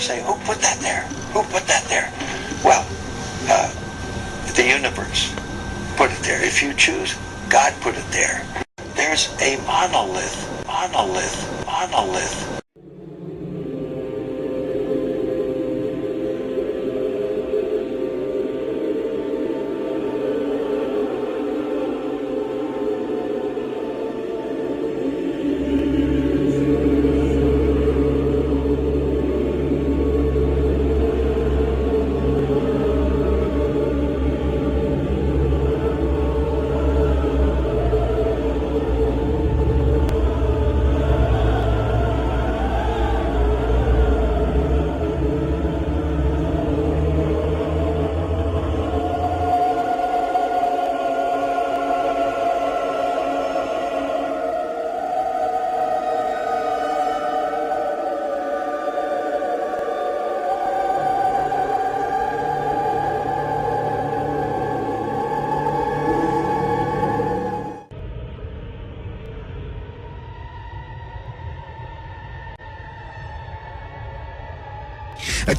say, who put that there? Who put that there? Well, the universe put it there. If you choose, God put it there. There's a monolith.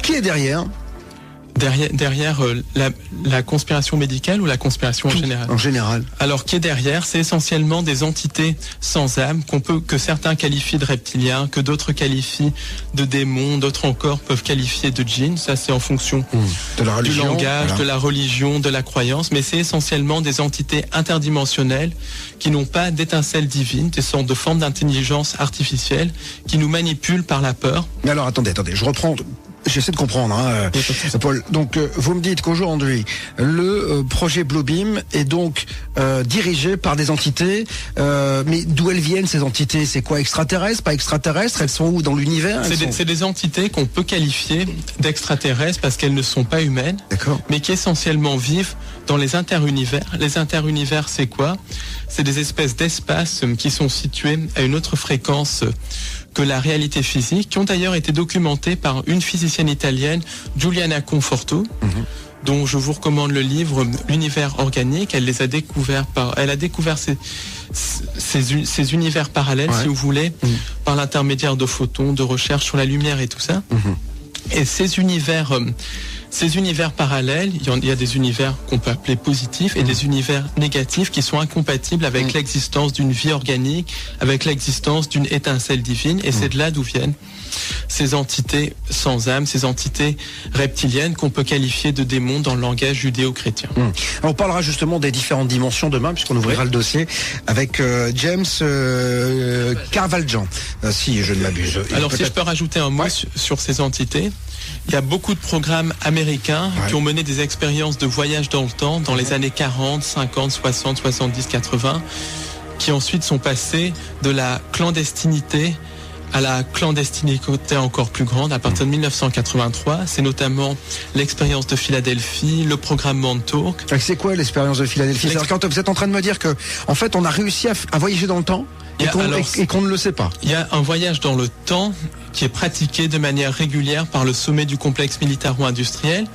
Qui est derrière ? Derrière la conspiration médicale ou la conspiration en général ? En général. Alors, qui est derrière ? C'est essentiellement des entités sans âme que certains qualifient de reptiliens, que d'autres qualifient de démons, d'autres encore peuvent qualifier de djinns. Ça, c'est en fonction de la religion, du langage, de la religion, de la croyance. Mais c'est essentiellement des entités interdimensionnelles qui n'ont pas d'étincelle divine, des sortes de formes d'intelligence artificielle qui nous manipulent par la peur. Mais alors, attendez, je reprends. J'essaie de comprendre, Paul. Donc, vous me dites qu'aujourd'hui, le projet Bluebeam est donc dirigé par des entités. Mais d'où elles viennent, ces entités ? C'est quoi, extraterrestres, pas extraterrestres ? Elles sont où dans l'univers ? C'est des entités qu'on peut qualifier d'extraterrestres parce qu'elles ne sont pas humaines, mais qui essentiellement vivent dans les interunivers. Les interunivers, c'est quoi ? C'est des espèces d'espaces qui sont situés à une autre fréquence que la réalité physique, qui ont d'ailleurs été documentées par une physicienne italienne, Giuliana Conforto, dont je vous recommande le livre L'univers organique. Elle a découvert ces univers parallèles, si vous voulez, par l'intermédiaire de photons, de recherche sur la lumière et tout ça. Et ces univers parallèles, il y a des univers qu'on peut appeler positifs et des univers négatifs qui sont incompatibles avec l'existence d'une vie organique, avec l'existence d'une étincelle divine. Et c'est de là d'où viennent ces entités sans âme, ces entités reptiliennes qu'on peut qualifier de démons dans le langage judéo-chrétien. On parlera justement des différentes dimensions demain, puisqu'on ouvrira le dossier avec James Carvaljan, si je ne m'abuse. Alors si je peux rajouter un mot sur ces entités. Il y a beaucoup de programmes américains qui ont mené des expériences de voyage dans le temps dans les années 40, 50, 60, 70, 80, qui ensuite sont passés de la clandestinité à la clandestinité encore plus grande à partir de 1983. C'est notamment l'expérience de Philadelphie, le programme Montauk. C'est quoi l'expérience de Philadelphie ? C'est-à-dire quand vous êtes en train de me dire que, en fait, on a réussi à voyager dans le temps et qu'on ne le sait pas. Il y a un voyage dans le temps qui est pratiqué de manière régulière par le sommet du complexe militaro-industriel,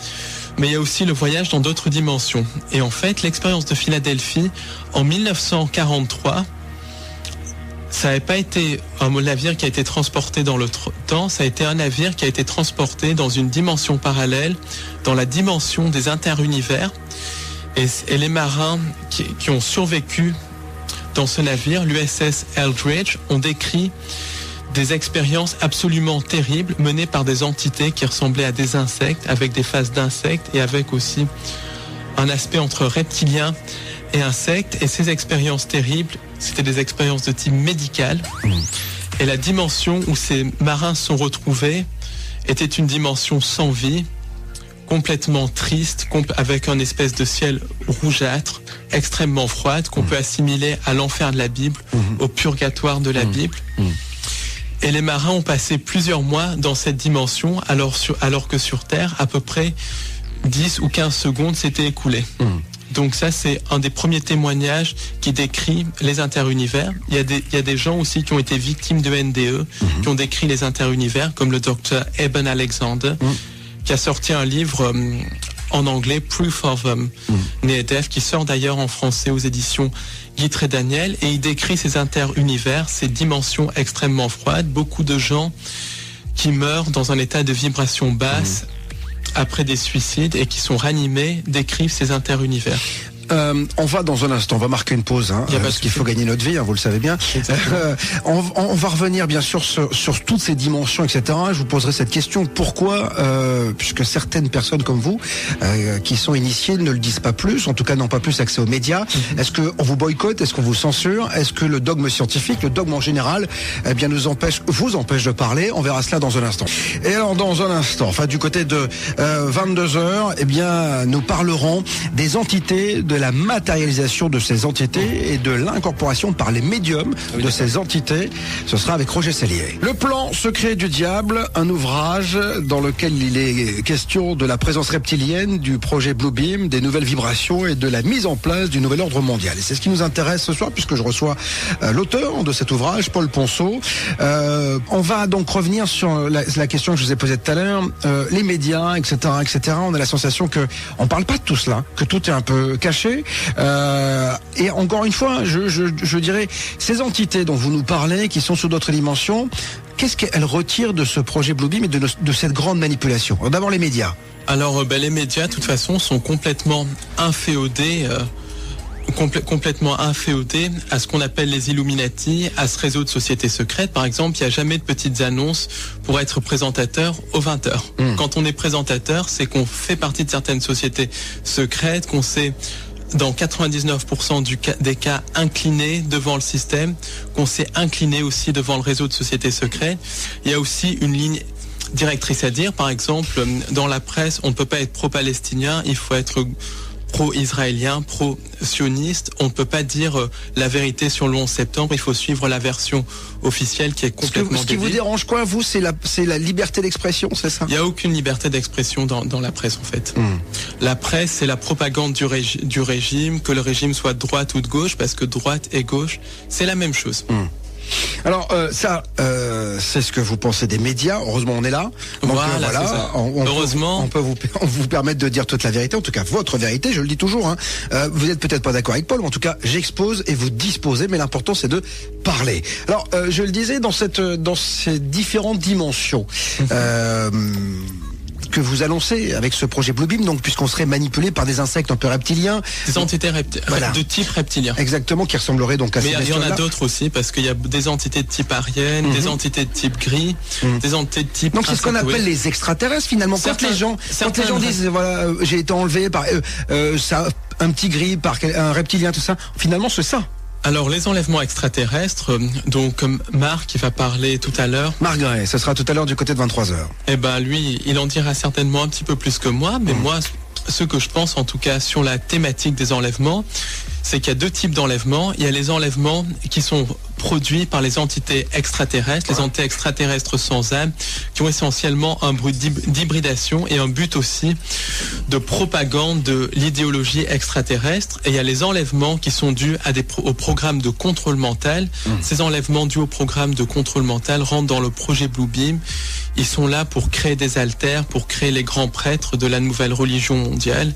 mais il y a aussi le voyage dans d'autres dimensions. Et en fait, l'expérience de Philadelphie, en 1943, ça n'avait pas été un navire qui a été transporté dans le temps, ça a été un navire qui a été transporté dans une dimension parallèle, dans la dimension des interunivers. Et les marins qui ont survécu dans ce navire, l'USS Eldridge, ont décrit des expériences absolument terribles menées par des entités qui ressemblaient à des insectes, avec des faces d'insectes et avec aussi un aspect entre reptilien et insectes. Et ces expériences terribles, c'était des expériences de type médical. Et la dimension où ces marins se sont retrouvés était une dimension sans vie, complètement triste, avec un espèce de ciel rougeâtre, extrêmement froide, qu'on peut assimiler à l'enfer de la Bible, au purgatoire de la Bible. Et les marins ont passé plusieurs mois dans cette dimension, alors que sur Terre, à peu près 10 ou 15 secondes s'étaient écoulées. Donc ça, c'est un des premiers témoignages qui décrit les interunivers. Il y a des gens aussi qui ont été victimes de NDE, qui ont décrit les interunivers, comme le docteur Eben Alexander, qui a sorti un livre en anglais, Proof of Near Death, qui sort d'ailleurs en français aux éditions Guitry Daniel, et il décrit ces interunivers, ces dimensions extrêmement froides. Beaucoup de gens qui meurent dans un état de vibration basse après des suicides et qui sont ranimés décrivent ces interunivers. On va dans un instant, on va marquer une pause, parce qu'il faut gagner notre vie, vous le savez bien. On va revenir bien sûr sur toutes ces dimensions, etc. Je vous poserai cette question, pourquoi, puisque certaines personnes comme vous, qui sont initiées, ne le disent pas plus, en tout cas n'ont pas plus accès aux médias. Est-ce qu'on vous boycotte, est-ce qu'on vous censure, est-ce que le dogme scientifique, le dogme en général, vous empêche de parler? On verra cela dans un instant. Et alors dans un instant, du côté de 22h, nous parlerons des entités, de la matérialisation de ces entités et de l'incorporation par les médiums de ces entités. Ce sera avec Roger Sellier. Le plan secret du diable, un ouvrage dans lequel il est question de la présence reptilienne, du projet Bluebeam, des nouvelles vibrations et de la mise en place du nouvel ordre mondial. Et c'est ce qui nous intéresse ce soir puisque je reçois l'auteur de cet ouvrage, Paul Ponceau. On va donc revenir sur la question que je vous ai posée tout à l'heure. Les médias, etc., etc. On a la sensation que on parle pas de tout cela, que tout est un peu caché. Et encore une fois, je dirais, ces entités dont vous nous parlez, qui sont sous d'autres dimensions, qu'est-ce qu'elles retirent de ce projet Bluebeam et de cette grande manipulation? D'abord les médias. Alors les médias, de toute façon, sont complètement inféodés. Complètement inféodé à ce qu'on appelle les Illuminati, à ce réseau de sociétés secrètes. Par exemple, il n'y a jamais de petites annonces pour être présentateur aux 20h. Quand on est présentateur, c'est qu'on fait partie de certaines sociétés secrètes, qu'on s'est dans 99% des cas incliné devant le système, qu'on s'est incliné aussi devant le réseau de sociétés secrètes. Il y a aussi une ligne directrice à dire. Par exemple, dans la presse, on ne peut pas être pro-palestinien, il faut être pro-israélien, pro-sioniste. On ne peut pas dire la vérité sur le 11 septembre. Il faut suivre la version officielle qui est complètement Ce qui vous dérange quoi, vous, c'est la liberté d'expression, c'est ça? Il n'y a aucune liberté d'expression dans la presse, en fait. La presse, c'est la propagande du régime, que le régime soit de droite ou de gauche, parce que droite et gauche, c'est la même chose. Alors c'est ce que vous pensez des médias. Heureusement on est là. Donc, voilà. Heureusement, on peut vous permettre de dire toute la vérité, en tout cas votre vérité. Je le dis toujours. Vous êtes peut-être pas d'accord avec Paul, mais en tout cas j'expose et vous disposez. Mais l'important c'est de parler. Alors je le disais dans ces différentes dimensions. Que vous annoncez avec ce projet Bluebeam, donc puisqu'on serait manipulé par des insectes un peu reptiliens. Des entités de type reptilien. Exactement, qui ressembleraient donc à ces bestioles-là. Mais il y en a d'autres aussi, parce qu'il y a des entités de type arienne, des entités de type gris, des entités de type... Donc c'est ce qu'on appelle les extraterrestres finalement. Quand les gens disent, voilà, j'ai été enlevé par un petit gris, par un reptilien, tout ça, finalement c'est ça. Alors, les enlèvements extraterrestres, donc Marc, qui va parler tout à l'heure... Marc Gray, ce sera tout à l'heure du côté de 23h. Eh ben, lui, il en dira certainement un petit peu plus que moi, mais moi, ce que je pense, en tout cas, sur la thématique des enlèvements, c'est qu'il y a deux types d'enlèvements. Il y a les enlèvements qui sont produits par les entités extraterrestres, les entités extraterrestres sans âme, qui ont essentiellement un but d'hybridation et un but aussi de propagande de l'idéologie extraterrestre. Et il y a les enlèvements qui sont dus au programme de contrôle mental. Ces enlèvements dus au programme de contrôle mental rentrent dans le projet Bluebeam. Ils sont là pour créer des alters, pour créer les grands prêtres de la nouvelle religion mondiale,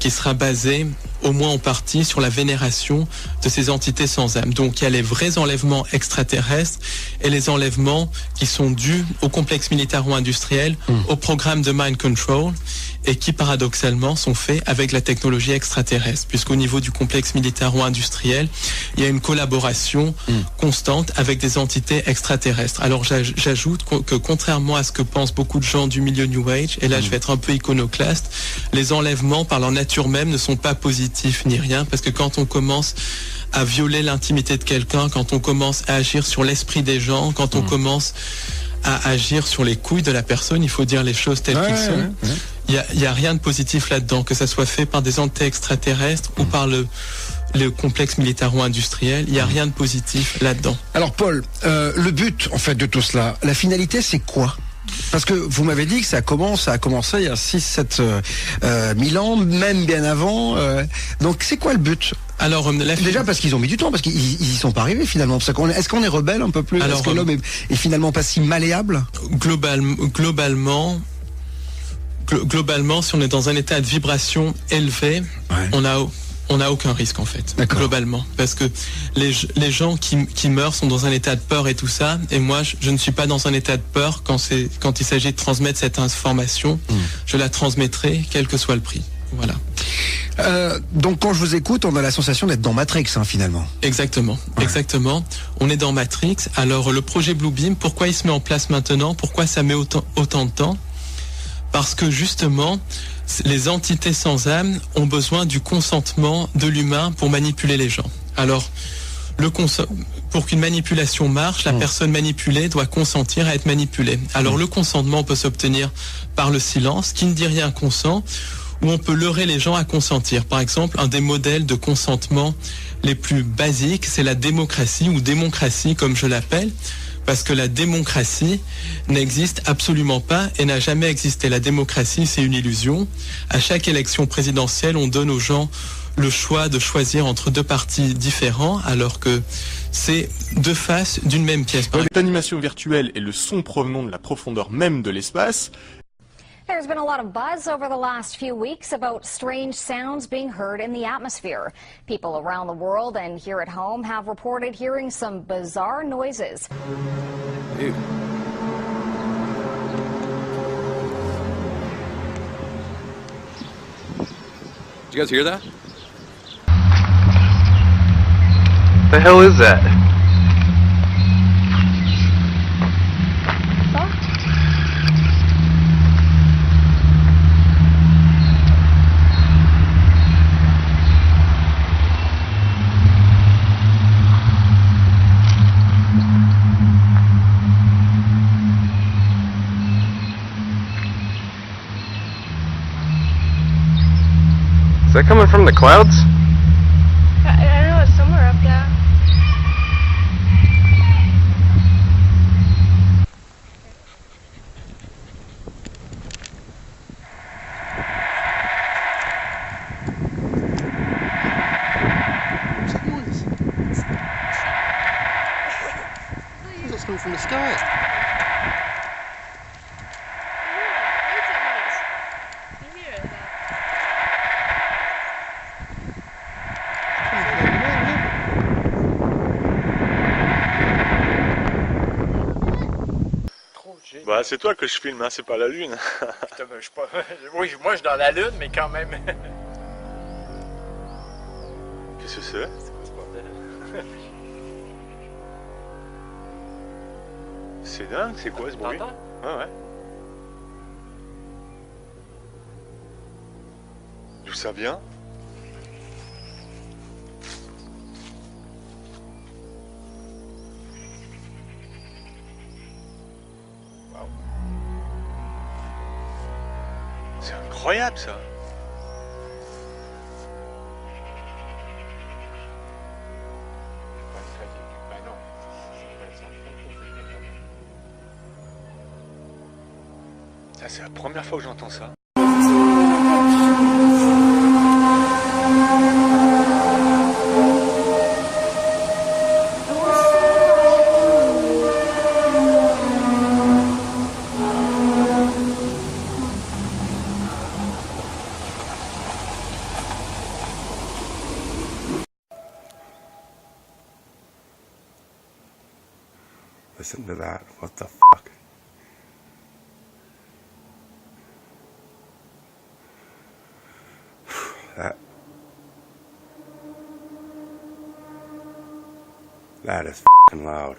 qui sera basée au moins en partie sur la vénération de ces entités sans âme. Donc il y a les vrais enlèvements extraterrestres et les enlèvements qui sont dus au complexe militaro-industriel, au programme de mind control, et qui paradoxalement sont faits avec la technologie extraterrestre, puisqu'au niveau du complexe militaro-industriel, il y a une collaboration constante avec des entités extraterrestres. Alors j'ajoute que contrairement à ce que pensent beaucoup de gens du milieu New Age, et là je vais être un peu iconoclaste, les enlèvements par leur nature même ne sont pas positifs ni rien, parce que quand on commence à violer l'intimité de quelqu'un, quand on commence à agir sur l'esprit des gens, quand on commence à agir sur les couilles de la personne, il faut dire les choses telles qu'elles sont. Il y a rien de positif là-dedans, que ça soit fait par des entités extraterrestres ou par le complexe militaro-industriel, il n'y a rien de positif là-dedans. Alors Paul, le but en fait de tout cela, la finalité c'est quoi ? Parce que vous m'avez dit que ça a commencé il y a 6-7 000 ans, même bien avant. Donc c'est quoi le but ? Alors, déjà parce qu'ils ont mis du temps, parce qu'ils y sont pas arrivés finalement. Est-ce qu'on est rebelle un peu plus ? Est-ce que l'homme est finalement pas si malléable ? Globalement, si on est dans un état de vibration élevé, on on n'a aucun risque en fait, globalement, parce que les gens qui meurent sont dans un état de peur et tout ça, et moi je ne suis pas dans un état de peur quand il s'agit de transmettre cette information, je la transmettrai quel que soit le prix. Voilà. Donc quand je vous écoute, on a la sensation d'être dans Matrix, finalement. Exactement, exactement. On est dans Matrix. Alors le projet Bluebeam, pourquoi il se met en place maintenant? Pourquoi ça met autant de temps? Parce que justement, les entités sans âme ont besoin du consentement de l'humain pour manipuler les gens. Alors, pour qu'une manipulation marche, la personne manipulée doit consentir à être manipulée. Alors le consentement peut s'obtenir par le silence, qui ne dit rien consent, ou on peut leurrer les gens à consentir. Par exemple, un des modèles de consentement les plus basiques, c'est la démocratie, ou démocratie comme je l'appelle, parce que la démocratie n'existe absolument pas et n'a jamais existé. La démocratie, c'est une illusion. À chaque élection présidentielle, on donne aux gens le choix de choisir entre deux partis différents, alors que c'est deux faces d'une même pièce. Cette animation virtuelle et le son provenant de la profondeur même de l'espace. There's been a lot of buzz over the last few weeks about strange sounds being heard in the atmosphere. People around the world and here at home have reported hearing some bizarre noises. Ew. Did you guys hear that? The hell is that? Is that coming from the clouds? I don't know, it's somewhere up there. What's that noise? It's coming from the sky. Bah c'est toi que je filme, hein, c'est pas la lune. Putain, ben, je suis pas... Oui, moi je suis dans la lune, mais quand même. Qu'est-ce que c'est? C'est quoi ce bordel? C'est dingue, c'est quoi ce bruit? T'entends? Ouais. D'où ça vient? C'est incroyable ça. Ben non. Ça c'est la première fois que j'entends ça. Listen to that. What the fuck? That is fucking loud.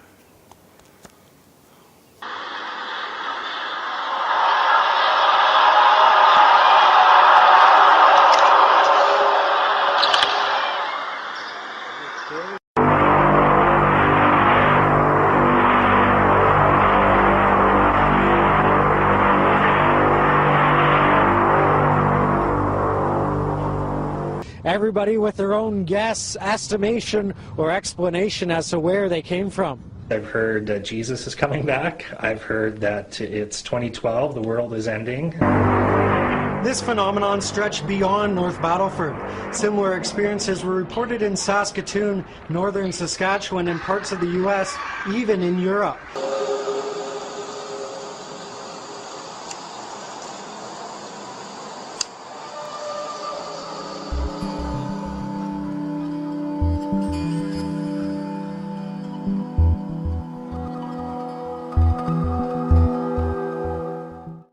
Everybody with their own guess, estimation, or explanation as to where they came from. I've heard that Jesus is coming back. I've heard that it's 2012, the world is ending. This phenomenon stretched beyond North Battleford. Similar experiences were reported in Saskatoon, northern Saskatchewan, and parts of the U.S., even in Europe.